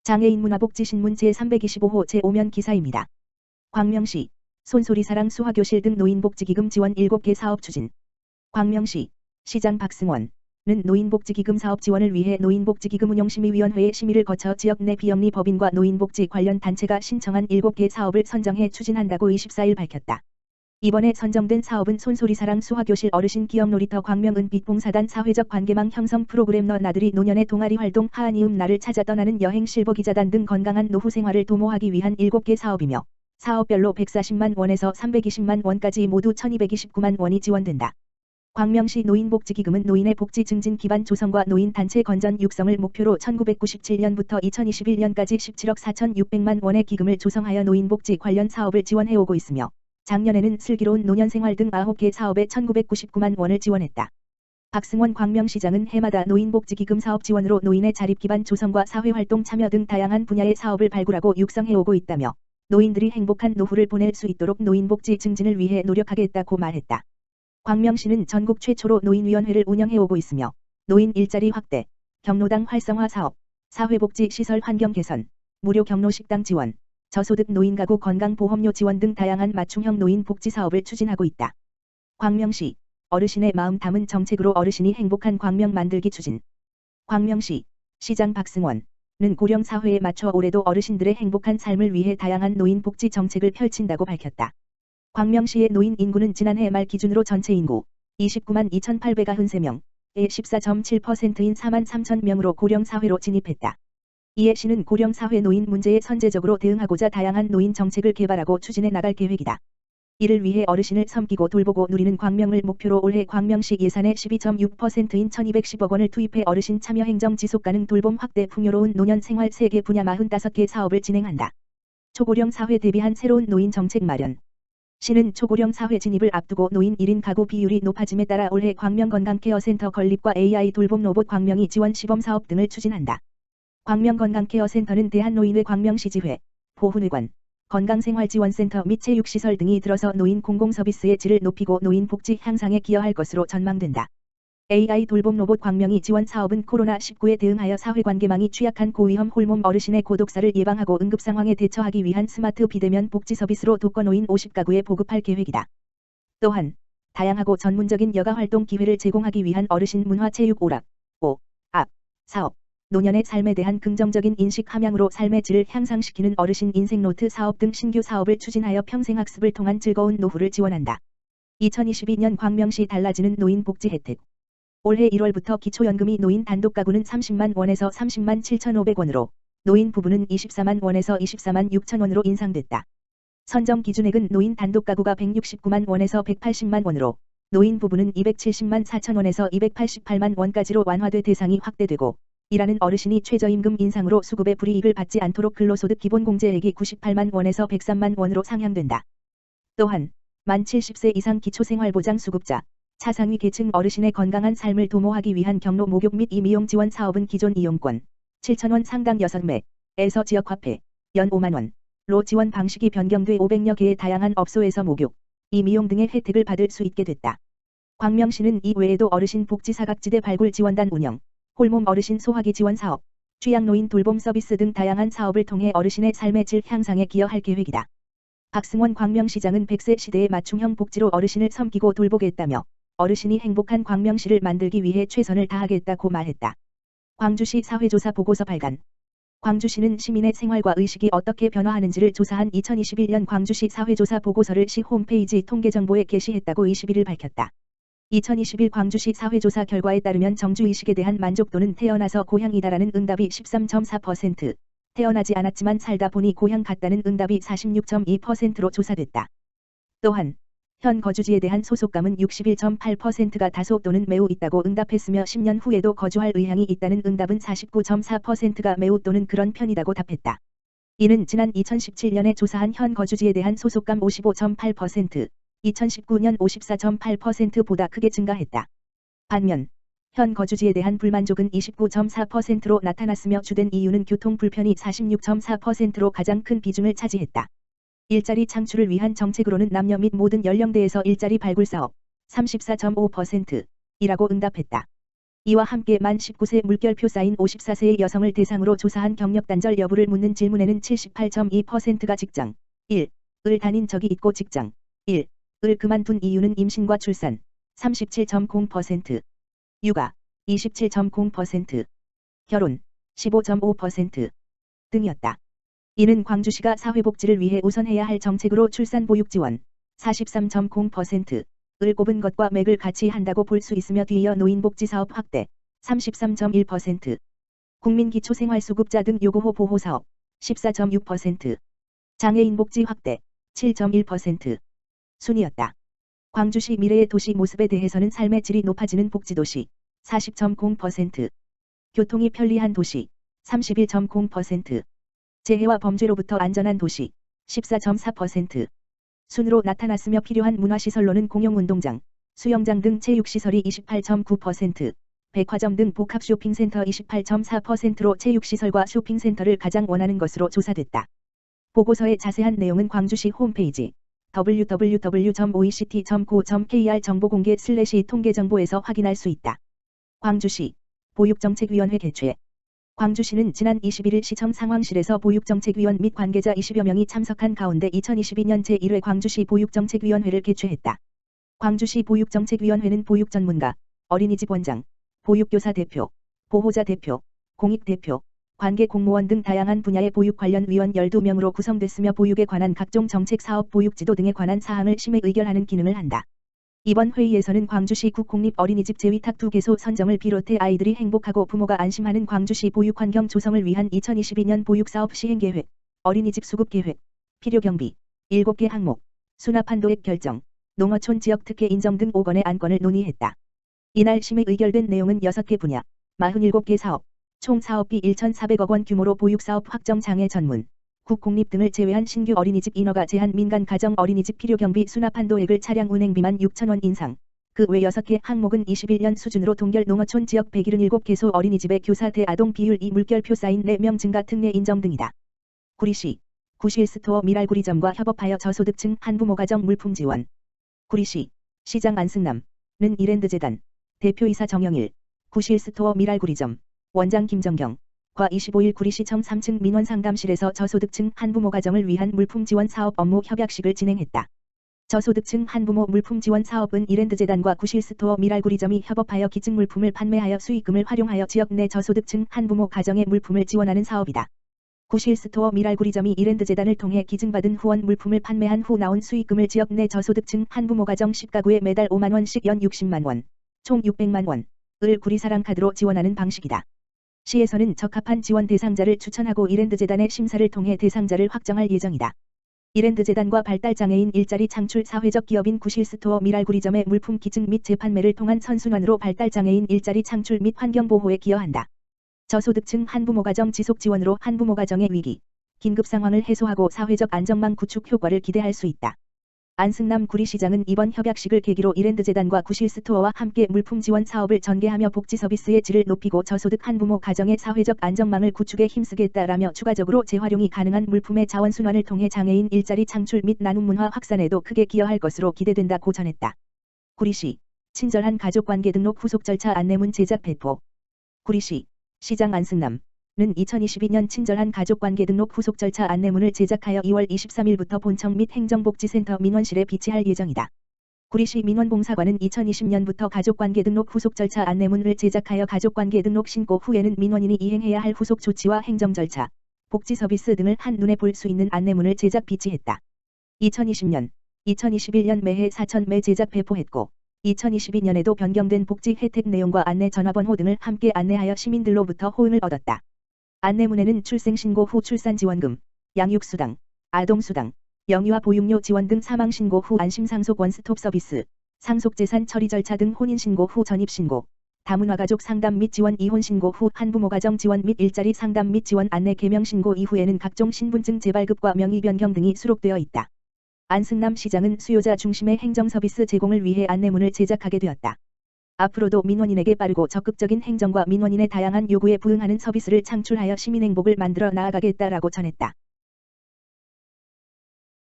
장애인 문화복지신문 제325호 제5면 기사입니다. 광명시 손소리사랑 수화교실 등 노인복지기금 지원 7개 사업 추진. 광명시 시장 박승원은 노인복지기금 사업 지원을 위해 노인복지기금 운영심의위원회의 심의를 거쳐 지역 내 비영리 법인과 노인복지 관련 단체가 신청한 7개 사업을 선정해 추진한다고 24일 밝혔다. 이번에 선정된 사업은 손소리사랑 수화교실 어르신 기억 놀이터 광명 은빛봉사단 사회적 관계망 형성 프로그램 너 나들이 노년의 동아리 활동 하은이음 나를 찾아 떠나는 여행 실버 기자단 등 건강한 노후 생활을 도모하기 위한 7개 사업이며 사업별로 140만 원에서 320만 원까지 모두 1229만 원이 지원된다. 광명시 노인복지기금은 노인의 복지 증진 기반 조성과 노인단체 건전 육성을 목표로 1997년부터 2021년까지 17억 4,600만 원의 기금을 조성하여 노인복지 관련 사업을 지원해오고 있으며 작년에는 슬기로운 노년생활 등 9개 사업에 1999만 원을 지원했다. 박승원 광명시장은 해마다 노인복지기금 사업 지원으로 노인의 자립기반 조성과 사회활동 참여 등 다양한 분야의 사업을 발굴하고 육성해오고 있다며 노인들이 행복한 노후를 보낼 수 있도록 노인복지 증진을 위해 노력하겠다고 말했다. 광명시는 전국 최초로 노인위원회를 운영해오고 있으며 노인 일자리 확대, 경로당 활성화 사업, 사회복지 시설 환경 개선, 무료 경로식당 지원, 저소득 노인 가구 건강보험료 지원 등 다양한 맞춤형 노인 복지 사업을 추진하고 있다. 광명시 어르신의 마음 담은 정책으로 어르신이 행복한 광명 만들기 추진. 광명시 시장 박승원은 고령 사회에 맞춰 올해도 어르신들의 행복한 삶을 위해 다양한 노인 복지 정책을 펼친다고 밝혔다. 광명시의 노인 인구는 지난해 말 기준으로 전체 인구 29만 2,893명의 14.7%인 4만 3천 명으로 고령 사회로 진입했다. 이에 시는 고령 사회 노인 문제에 선제적으로 대응하고자 다양한 노인 정책을 개발하고 추진해 나갈 계획이다. 이를 위해 어르신을 섬기고 돌보고 누리는 광명을 목표로 올해 광명시 예산의 12.6%인 1,210억 원을 투입해 어르신 참여 행정 지속가능 돌봄 확대 풍요로운 노년 생활 3개 분야 45개 사업을 진행한다. 초고령 사회 대비한 새로운 노인 정책 마련. 시는 초고령 사회 진입을 앞두고 노인 1인 가구 비율이 높아짐에 따라 올해 광명 건강케어센터 건립과 AI 돌봄 로봇 광명이 지원 시범 사업 등을 추진한다. 광명 건강케어센터는 대한노인회 광명시지회, 보훈의관, 건강생활지원센터 및 체육시설 등이 들어서 노인 공공서비스의 질을 높이고 노인 복지 향상에 기여할 것으로 전망된다. AI 돌봄 로봇 광명이 지원 사업은 코로나19에 대응하여 사회관계망이 취약한 고위험 홀몸 어르신의 고독사를 예방하고 응급상황에 대처하기 위한 스마트 비대면 복지 서비스로 독거노인 50가구에 보급할 계획이다. 또한 다양하고 전문적인 여가활동 기회를 제공하기 위한 어르신 문화체육 오락, 오.압 사업, 노년의 삶에 대한 긍정적인 인식 함양으로 삶의 질을 향상시키는 어르신 인생노트 사업 등 신규 사업을 추진하여 평생학습을 통한 즐거운 노후를 지원한다. 2022년 광명시 달라지는 노인 복지 혜택. 올해 1월부터 기초연금이 노인 단독가구는 30만 원에서 30만 7,500원으로, 노인 부부는 24만 원에서 24만 6천 원으로 인상됐다. 선정 기준액은 노인 단독가구가 169만 원에서 180만 원으로, 노인 부부는 270만 4천 원에서 288만 원까지로 완화돼 대상이 확대되고, 일하는 어르신이 최저임금 인상으로 수급의 불이익을 받지 않도록 근로소득 기본공제액이 98만 원에서 103만 원으로 상향된다. 또한 만 70세 이상 기초생활보장 수급자, 차상위 계층 어르신의 건강한 삶을 도모하기 위한 경로 목욕 및 이미용 지원 사업은 기존 이용권 7,000원 상당 6매에서 지역화폐 연 5만원로 지원 방식이 변경돼 500여 개의 다양한 업소에서 목욕, 이미용 등의 혜택을 받을 수 있게 됐다. 광명시는 이 외에도 어르신 복지 사각지대 발굴 지원단 운영, 홀몸 어르신 소화기 지원 사업, 취약노인 돌봄 서비스 등 다양한 사업을 통해 어르신의 삶의 질 향상에 기여할 계획이다. 박승원 광명시장은 100세 시대의 맞춤형 복지로 어르신을 섬기고 돌보겠다며 어르신이 행복한 광명시를 만들기 위해 최선을 다하겠다고 말했다. 광주시 사회조사 보고서 발간. 광주시는 시민의 생활과 의식이 어떻게 변화하는지를 조사한 2021년 광주시 사회조사 보고서를 시 홈페이지 통계정보에 게시했다고 21일 밝혔다. 2021 광주시 사회조사 결과에 따르면 정주의식에 대한 만족도는 태어나서 고향이다라는 응답이 13.4%, 태어나지 않았지만 살다 보니 고향 같다는 응답이 46.2%로 조사됐다. 또한 현 거주지에 대한 소속감은 61.8%가 다소 또는 매우 있다고 응답했으며 10년 후에도 거주할 의향이 있다는 응답은 49.4%가 매우 또는 그런 편이다고 답했다. 이는 지난 2017년에 조사한 현 거주지에 대한 소속감 55.8%, 2019년 54.8%보다 크게 증가했다. 반면 현 거주지에 대한 불만족은 29.4%로 나타났으며 주된 이유는 교통 불편이 46.4%로 가장 큰 비중을 차지했다. 일자리 창출을 위한 정책으로는 남녀 및 모든 연령대에서 일자리 발굴 사업 34.5%이라고 응답했다. 이와 함께 만 19세 물결표 쌓인 54세의 여성을 대상으로 조사한 경력 단절 여부를 묻는 질문에는 78.2%가 직장 1을 다닌 적이 있고 직장 1을 그만둔 이유는 임신과 출산 37.0%, 육아 27.0%, 결혼 15.5% 등이었다. 이는 광주시가 사회복지를 위해 우선해야 할 정책으로 출산보육지원 43.0%를 꼽은 것과 맥을 같이 한다고 볼 수 있으며 뒤이어 노인복지사업 확대 33.1%, 국민기초생활수급자 등 요구호 보호사업 14.6%, 장애인복지 확대 7.1% 순이었다. 광주시 미래의 도시 모습에 대해서는 삶의 질이 높아지는 복지도시 40.0%, 교통이 편리한 도시 31.0%, 재해와 범죄로부터 안전한 도시 14.4% 순으로 나타났으며 필요한 문화시설로는 공용운동장, 수영장 등 체육시설이 28.9%, 백화점 등 복합쇼핑센터 28.4%로 체육시설과 쇼핑센터를 가장 원하는 것으로 조사됐다. 보고서의 자세한 내용은 광주시 홈페이지 www.oect.go.kr 정보공개/통계정보에서 확인할 수 있다. 광주시 보육정책위원회 개최. 광주시는 지난 21일 시청 상황실에서 보육정책위원 및 관계자 20여 명이 참석한 가운데 2022년 제1회 광주시 보육정책위원회를 개최했다. 광주시 보육정책위원회는 보육전문가, 어린이집 원장, 보육교사 대표, 보호자 대표, 공익 대표, 관계 공무원 등 다양한 분야의 보육 관련 위원 12명으로 구성됐으며 보육에 관한 각종 정책 사업 보육지도 등에 관한 사항을 심의 의결하는 기능을 한다. 이번 회의에서는 광주시 국공립어린이집 재위탁 2개소 선정을 비롯해 아이들이 행복하고 부모가 안심하는 광주시 보육환경 조성을 위한 2022년 보육사업 시행계획, 어린이집 수급계획, 필요경비, 7개 항목, 수납한도액 결정, 농어촌 지역 특혜 인정 등 5건의 안건을 논의했다. 이날 심의 의결된 내용은 6개 분야, 47개 사업, 총 사업비 1,400억 원 규모로 보육사업 확정 장애 전문, 국공립 등을 제외한 신규 어린이집 인허가 제한 민간 가정 어린이집 필요경비 수납한도액을 차량 운행비만 6,000원 인상, 그 외 6개 항목은 21년 수준으로 동결 농어촌 지역 177개소 어린이집의 교사 대 아동 비율 2 물결표 쌓인 4명 증가 특례 인정 등이다. 구리시 구실스토어 미랄구리점과 협업하여 저소득층 한부모 가정 물품 지원. 구리시 시장 안승남은 이랜드재단 대표이사 정영일, 구실스토어 미랄구리점 원장 김정경 과 25일 구리시청 3층 민원상담실에서 저소득층 한부모 가정을 위한 물품 지원 사업 업무 협약식을 진행했다. 저소득층 한부모 물품 지원 사업은 이랜드재단과 구실스토어 미랄구리점이 협업하여 기증 물품을 판매하여 수익금을 활용하여 지역 내 저소득층 한부모 가정의 물품을 지원하는 사업이다. 구실스토어 미랄구리점이 이랜드재단을 통해 기증받은 후원 물품을 판매한 후 나온 수익금을 지역 내 저소득층 한부모 가정 10가구에 매달 5만원씩 연 60만원, 총 600만원을 구리사랑카드로 지원하는 방식이다. 시에서는 적합한 지원 대상자를 추천하고 이랜드재단의 심사를 통해 대상자를 확정할 예정이다. 이랜드재단과 발달장애인 일자리 창출 사회적 기업인 구실스토어 미랄구리점의 물품 기증 및 재판매를 통한 선순환으로 발달장애인 일자리 창출 및 환경보호에 기여한다. 저소득층 한부모 가정 지속 지원으로 한부모 가정의 위기, 긴급 상황을 해소하고 사회적 안정망 구축 효과를 기대할 수 있다. 안승남 구리시장은 이번 협약식을 계기로 이랜드재단과 구실스토어와 함께 물품 지원 사업을 전개하며 복지 서비스의 질을 높이고 저소득 한부모 가정의 사회적 안정망을 구축에 힘쓰겠다라며 추가적으로 재활용이 가능한 물품의 자원순환을 통해 장애인 일자리 창출 및 나눔 문화 확산에도 크게 기여할 것으로 기대된다고 전했다. 구리시 친절한 가족관계 등록 후속 절차 안내문 제작 배포. 구리시 시장 안승남은 2022년 친절한 가족관계 등록 후속 절차 안내문을 제작하여 2월 23일부터 본청 및 행정복지센터 민원실에 비치할 예정이다. 구리시 민원봉사관은 2020년부터 가족관계 등록 후속 절차 안내문을 제작하여 가족관계 등록 신고 후에는 민원인이 이행해야 할 후속 조치와 행정 절차, 복지 서비스 등을 한눈에 볼 수 있는 안내문을 제작 비치했다. 2020년, 2021년 매해 4,000매 제작 배포했고 2022년에도 변경된 복지 혜택 내용과 안내 전화번호 등을 함께 안내하여 시민들로부터 호응을 얻었다. 안내문에는 출생신고 후 출산지원금, 양육수당, 아동수당, 영유아 보육료 지원 등 사망신고 후 안심상속 원스톱 서비스, 상속재산 처리 절차 등 혼인신고 후 전입신고, 다문화가족 상담 및 지원 이혼신고 후 한부모 가정 지원 및 일자리 상담 및 지원 안내 개명신고 이후에는 각종 신분증 재발급과 명의 변경 등이 수록되어 있다. 안승남 시장은 수요자 중심의 행정서비스 제공을 위해 안내문을 제작하게 되었다. 앞으로도 민원인에게 빠르고 적극적인 행정과 민원인의 다양한 요구에 부응하는 서비스를 창출하여 시민행복을 만들어 나아가겠다라고 전했다.